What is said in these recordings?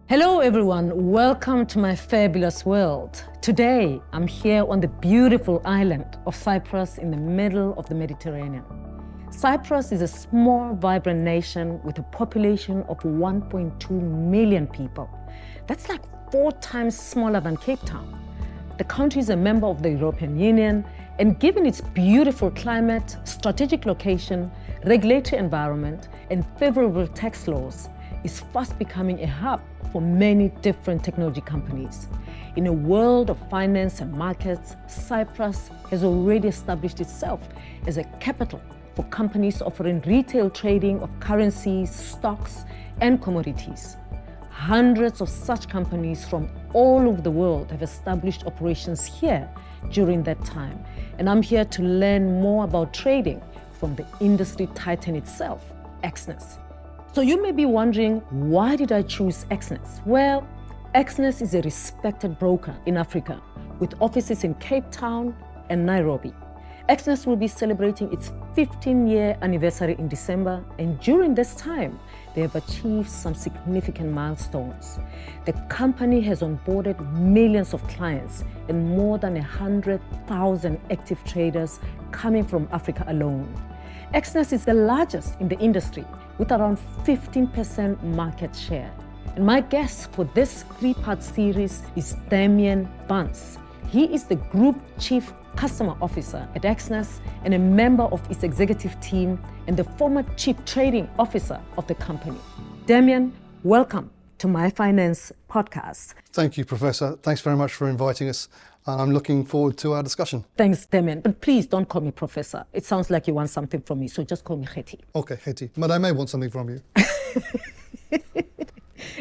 Hello everyone, welcome to my fabulous world. Today, I'm here on the beautiful island of Cyprus in the middle of the Mediterranean. Cyprus is a small, vibrant nation with a population of 1.2 million people. That's like 4 times smaller than Cape Town. The country is a member of the European Union, and given its beautiful climate, strategic location, regulatory environment, and favorable tax laws, is fast becoming a hub for many different technology companies. In a world of finance and markets, Cyprus has already established itself as a capital for companies offering retail trading of currencies, stocks, and commodities. Hundreds of such companies from all over the world have established operations here during that time. And I'm here to learn more about trading from the industry titan itself, Exness. So you may be wondering, why did I choose Exness? Well, Exness is a respected broker in Africa with offices in Cape Town and Nairobi. Exness will be celebrating its 15-year anniversary in December, and during this time, they have achieved some significant milestones. The company has onboarded millions of clients and more than 100,000 active traders coming from Africa alone. Exness is the largest in the industry with around 15% market share. And my guest for this 3-part series is Damian Bunce. He is the Group Chief Customer Officer at Exness and a member of its executive team and the former Chief Trading Officer of the company. Damian, welcome to My Finance podcast. Thank you, Professor. Thanks very much for inviting us. I'm looking forward to our discussion. Thanks, Damian. But please don't call me Professor. It sounds like you want something from me, so just call me Khethi. Okay, Khethi. But I may want something from you.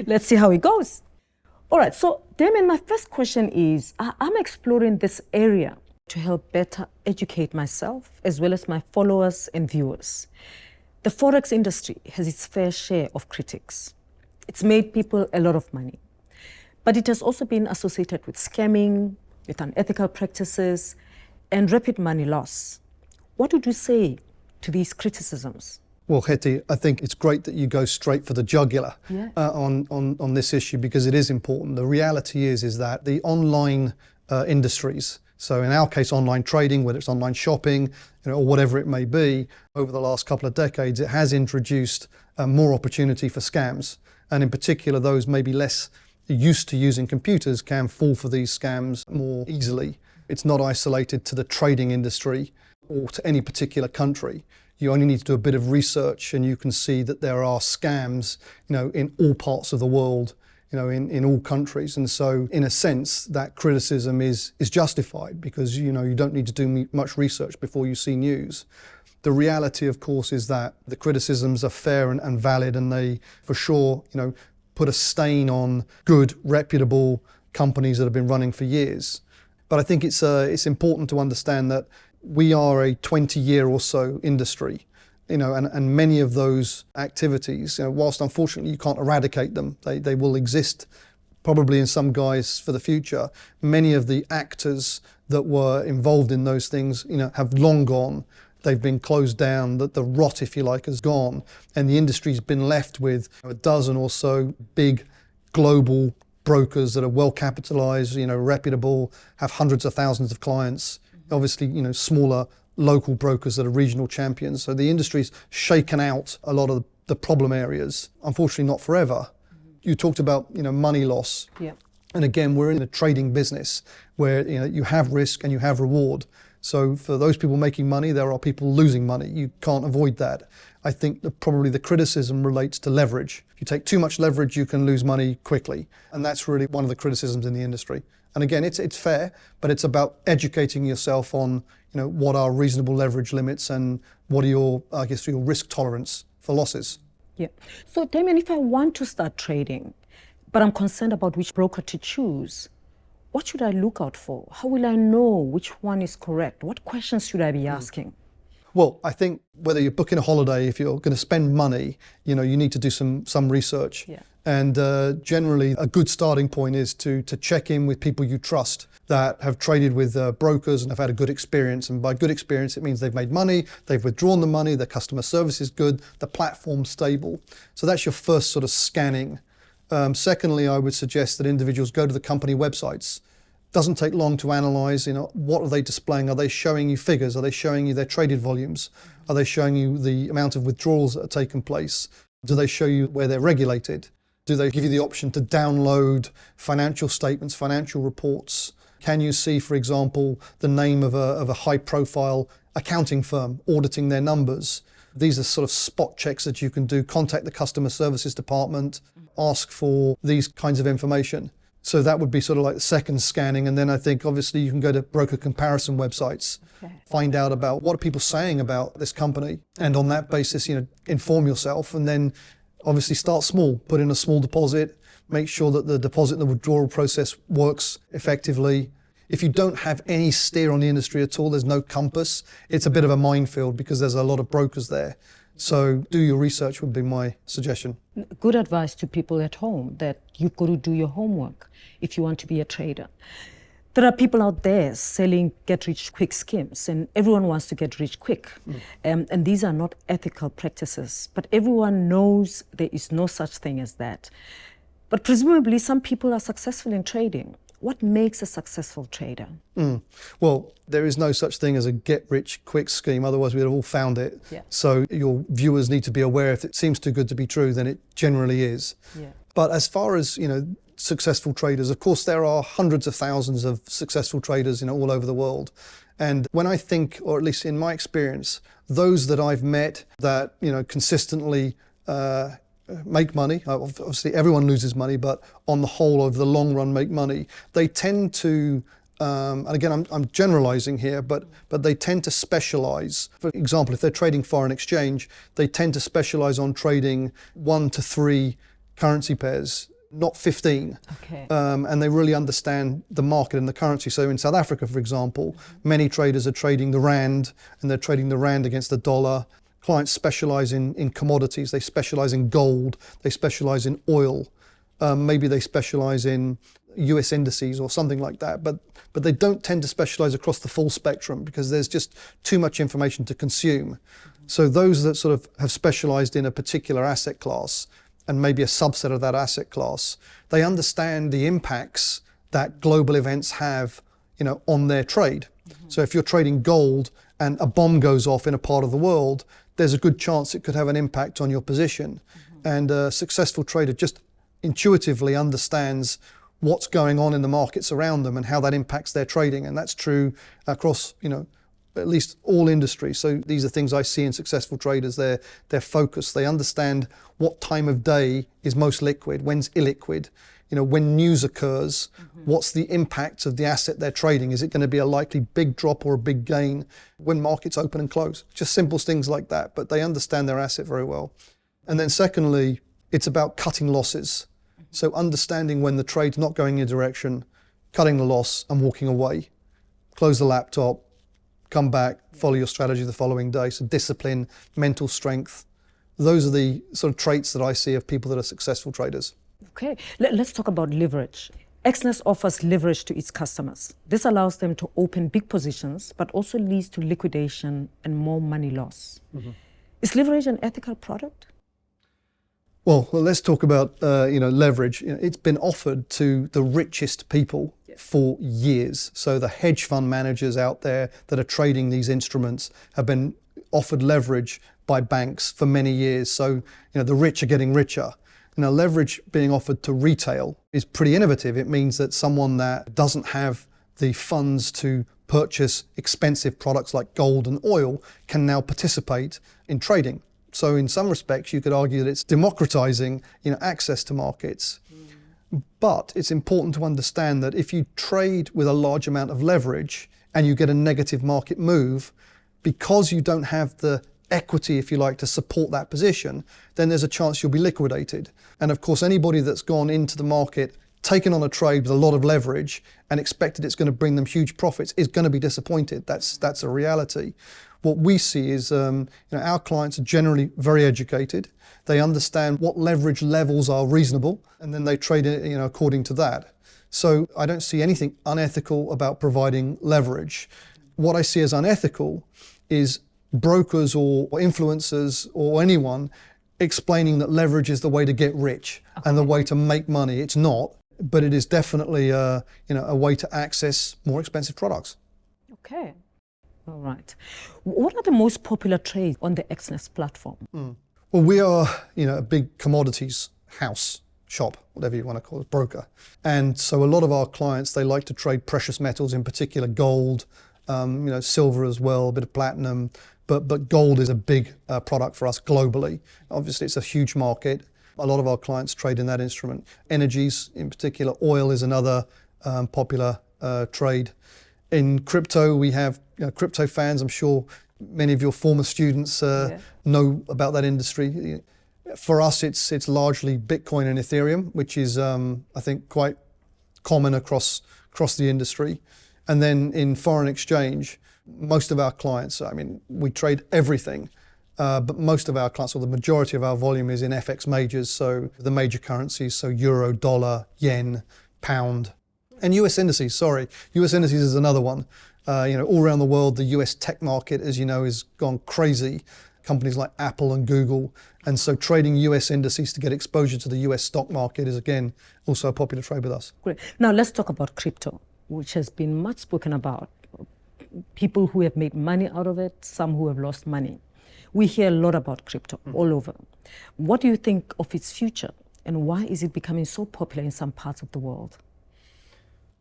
Let's see how it goes. All right, so Damian, my first question is, I'm exploring this area to help better educate myself as well as my followers and viewers. The Forex industry has its fair share of critics. It's made people a lot of money, but it has also been associated with scamming, with unethical practices, and rapid money loss. What would you say to these criticisms? Well, Khethi, I think it's great that you go straight for the jugular on this issue, because it is important. The reality is that the online industries, so in our case, online trading, whether it's online shopping, or whatever it may be, over the last couple of decades, it has introduced more opportunity for scams. And in particular, those maybe less used to using computers can fall for these scams more easily. It's not isolated to the trading industry or to any particular country. You only need to do a bit of research and you can see that there are scams, in all parts of the world, in all countries. And so in a sense, that criticism is justified because, you don't need to do much research before you see news. The reality, of course, is that the criticisms are fair and valid, and they, for sure, put a stain on good, reputable companies that have been running for years. But I think it's important to understand that we are a 20-year or so industry, and many of those activities, whilst unfortunately you can't eradicate them, they will exist probably in some guise for the future. Many of the actors that were involved in those things, have long gone. They've been closed down, that the rot, if you like, has gone, and the industry's been left with a dozen or so big global brokers that are well capitalized, reputable, have hundreds of thousands of clients. Obviously, smaller local brokers that are regional champions. So the industry's shaken out a lot of the problem areas. Unfortunately, not forever. You talked about, money loss. Yeah. And again, we're in a trading business where, you have risk and you have reward. So for those people making money, there are people losing money. You can't avoid that. I think that probably the criticism relates to leverage. If you take too much leverage, you can lose money quickly. And that's really one of the criticisms in the industry. And again, it's fair, but it's about educating yourself on, what are reasonable leverage limits and what are your risk tolerance for losses. Yeah. So Damian, if I want to start trading, but I'm concerned about which broker to choose, what should I look out for? How will I know which one is correct? What questions should I be asking? Well, I think whether you're booking a holiday, if you're going to spend money, you need to do some research. Yeah. And generally, a good starting point is to check in with people you trust that have traded with brokers and have had a good experience. And by good experience, it means they've made money, they've withdrawn the money, their customer service is good, the platform's stable. So that's your first sort of scanning Secondly, I would suggest that individuals go to the company websites. Doesn't take long to analyze, what are they displaying? Are they showing you figures? Are they showing you their traded volumes? Are they showing you the amount of withdrawals that are taking place? Do they show you where they're regulated? Do they give you the option to download financial statements, financial reports? Can you see, for example, the name of a high-profile accounting firm auditing their numbers? These are sort of spot checks that you can do. Contact the customer services department, ask for these kinds of information. So that would be sort of like the second scanning. And then I think obviously you can go to broker comparison websites, find out about what are people saying about this company. And on that basis, inform yourself, and then obviously start small, put in a small deposit, make sure that the deposit and the withdrawal process works effectively. If you don't have any steer on the industry at all, there's no compass, it's a bit of a minefield because there's a lot of brokers there. So do your research would be my suggestion. Good advice to people at home that you've got to do your homework if you want to be a trader. There are people out there selling get-rich-quick schemes, and everyone wants to get rich quick. And these are not ethical practices, but everyone knows there is no such thing as that. But presumably some people are successful in trading. What makes a successful trader? Well, there is no such thing as a get-rich-quick scheme, otherwise we'd have all found it. Yeah. So your viewers need to be aware if it seems too good to be true, then it generally is. Yeah. But as far as, successful traders, of course, there are hundreds of thousands of successful traders, all over the world. And when I think, or at least in my experience, those that I've met that, consistently make money, obviously everyone loses money, but on the whole, over the long run, make money, they tend to, and again, I'm generalizing here, but they tend to specialize. For example, if they're trading foreign exchange, they tend to specialize on trading 1 to 3 currency pairs, not 15. Okay. And they really understand the market and the currency. So in South Africa, for example, many traders are trading the rand, and they're trading the rand against the dollar. Clients specialize in commodities. They specialize in gold. They specialize in oil. Maybe they specialize in US indices or something like that. But they don't tend to specialize across the full spectrum because there's just too much information to consume. So those that sort of have specialized in a particular asset class, and maybe a subset of that asset class, they understand the impacts that global events have, on their trade. So if you're trading gold and a bomb goes off in a part of the world, there's a good chance it could have an impact on your position. And a successful trader just intuitively understands what's going on in the markets around them and how that impacts their trading. And that's true across, at least all industries. So these are things I see in successful traders. They're focused. They understand what time of day is most liquid, when's illiquid, when news occurs, what's the impact of the asset they're trading? Is it going to be a likely big drop or a big gain when markets open and close? Just simple things like that, but they understand their asset very well. And then secondly, it's about cutting losses. So understanding when the trade's not going in a direction, cutting the loss and walking away. Close the laptop, come back, follow your strategy the following day. So discipline, mental strength. Those are the sort of traits that I see of people that are successful traders. Okay, let's talk about leverage. Exness offers leverage to its customers. This allows them to open big positions, but also leads to liquidation and more money loss. Is leverage an ethical product? Well, let's talk about leverage. It's been offered to the richest people for years. So the hedge fund managers out there that are trading these instruments have been offered leverage by banks for many years. So the rich are getting richer. Leverage being offered to retail is pretty innovative. It means that someone that doesn't have the funds to purchase expensive products like gold and oil can now participate in trading. So in some respects, you could argue that it's democratizing access to markets. But it's important to understand that if you trade with a large amount of leverage and you get a negative market move, because you don't have the equity, if you like, to support that position, then there's a chance you'll be liquidated. And of course, anybody that's gone into the market, taken on a trade with a lot of leverage and expected it's going to bring them huge profits is going to be disappointed. That's a reality. What we see is our clients are generally very educated. They understand what leverage levels are reasonable, and then they trade according to that. So I don't see anything unethical about providing leverage. What I see as unethical is brokers or influencers or anyone explaining that leverage is the way to get rich and the way to make money. It's not, but it is definitely a way to access more expensive products. Okay. All right. What are the most popular trades on the Exness platform? Well, we are, a big commodities house, shop, whatever you want to call it, broker. And so a lot of our clients, they like to trade precious metals, in particular gold, silver as well, a bit of platinum. But gold is a big product for us globally. Obviously, it's a huge market. A lot of our clients trade in that instrument. Energies, in particular, oil is another popular trade. In crypto, we have crypto fans. I'm sure many of your former students know about that industry. For us, it's largely Bitcoin and Ethereum, which is, I think, quite common across the industry. And then in foreign exchange, most of our clients, we trade everything, but most of our clients, or the majority of our volume, is in FX majors, so the major currencies, so euro, dollar, yen, pound, and US indices, US indices is another one. All around the world, the US tech market, as you know, has gone crazy. Companies like Apple and Google. And so trading US indices to get exposure to the US stock market is, again, also a popular trade with us. Great. Now let's talk about crypto, which has been much spoken about. People who have made money out of it, some who have lost money. We hear a lot about crypto all over. What do you think of its future, and why is it becoming so popular in some parts of the world?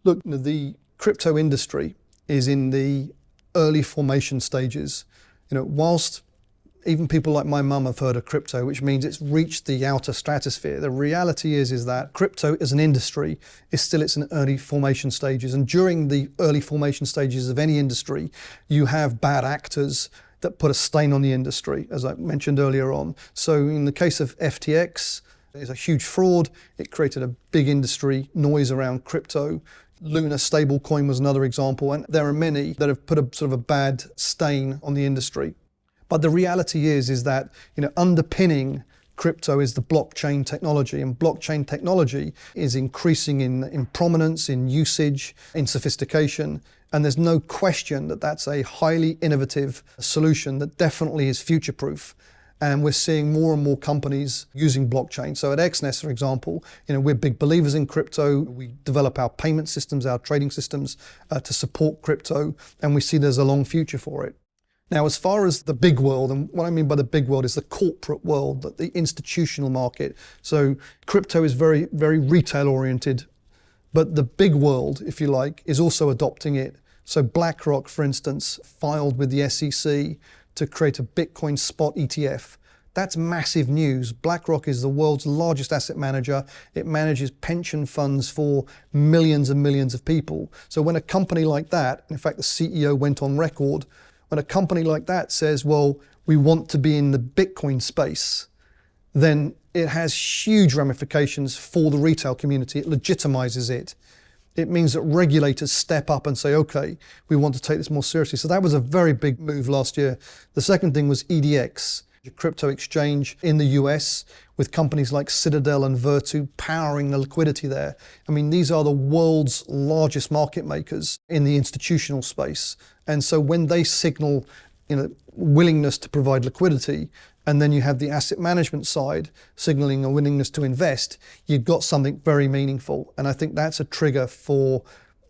Look, the crypto industry is in the early formation stages. Whilst even people like my mum have heard of crypto, which means it's reached the outer stratosphere. The reality is that crypto as an industry is still in early formation stages. And during the early formation stages of any industry, you have bad actors that put a stain on the industry, as I mentioned earlier on. So in the case of FTX, it's a huge fraud. It created a big industry noise around crypto. Luna stablecoin was another example. And there are many that have put a sort of a bad stain on the industry. But the reality is that underpinning crypto is the blockchain technology, and blockchain technology is increasing in prominence, in usage, in sophistication, and there's no question that that's a highly innovative solution that definitely is future-proof. And we're seeing more and more companies using blockchain. So at Exness, for example, we're big believers in crypto. We develop our payment systems, our trading systems to support crypto, and we see there's a long future for it. Now, as far as the big world, and what I mean by the big world is the corporate world, the institutional market. So crypto is very, very retail oriented, but the big world, if you like, is also adopting it. So BlackRock, for instance, filed with the SEC to create a Bitcoin spot ETF. That's massive news. BlackRock is the world's largest asset manager. It manages pension funds for millions and millions of people. So when a company like that, in fact, the CEO went on record, when a company like that says, well, we want to be in the Bitcoin space, then it has huge ramifications for the retail community. It legitimizes it. It means that regulators step up and say, okay, we want to take this more seriously. So that was a very big move last year. The second thing was EDX, a crypto exchange in the US, with companies like Citadel and Virtu powering the liquidity there. These are the world's largest market makers in the institutional space. And so when they signal, willingness to provide liquidity, and then you have the asset management side signaling a willingness to invest, you've got something very meaningful. And I think that's a trigger for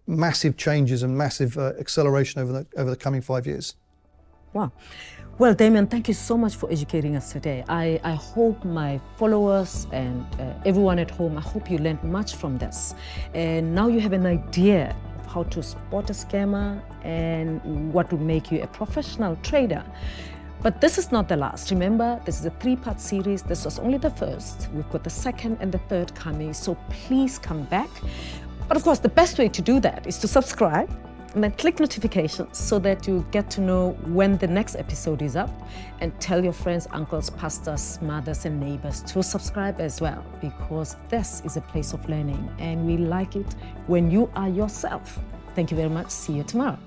massive changes and massive acceleration over the coming 5 years. Wow. Well, Damian, thank you so much for educating us today. I hope my followers and everyone at home, I hope you learned much from this. And now you have an idea of how to spot a scammer and what will make you a professional trader. But this is not the last. Remember, this is a 3-part series. This was only the first. We've got the second and the third coming, so please come back. But of course, the best way to do that is to subscribe and then click notifications so that you get to know when the next episode is up, and tell your friends, uncles, pastors, mothers, and neighbors to subscribe as well, because this is a place of learning and we like it when you are yourself. Thank you very much. See you tomorrow.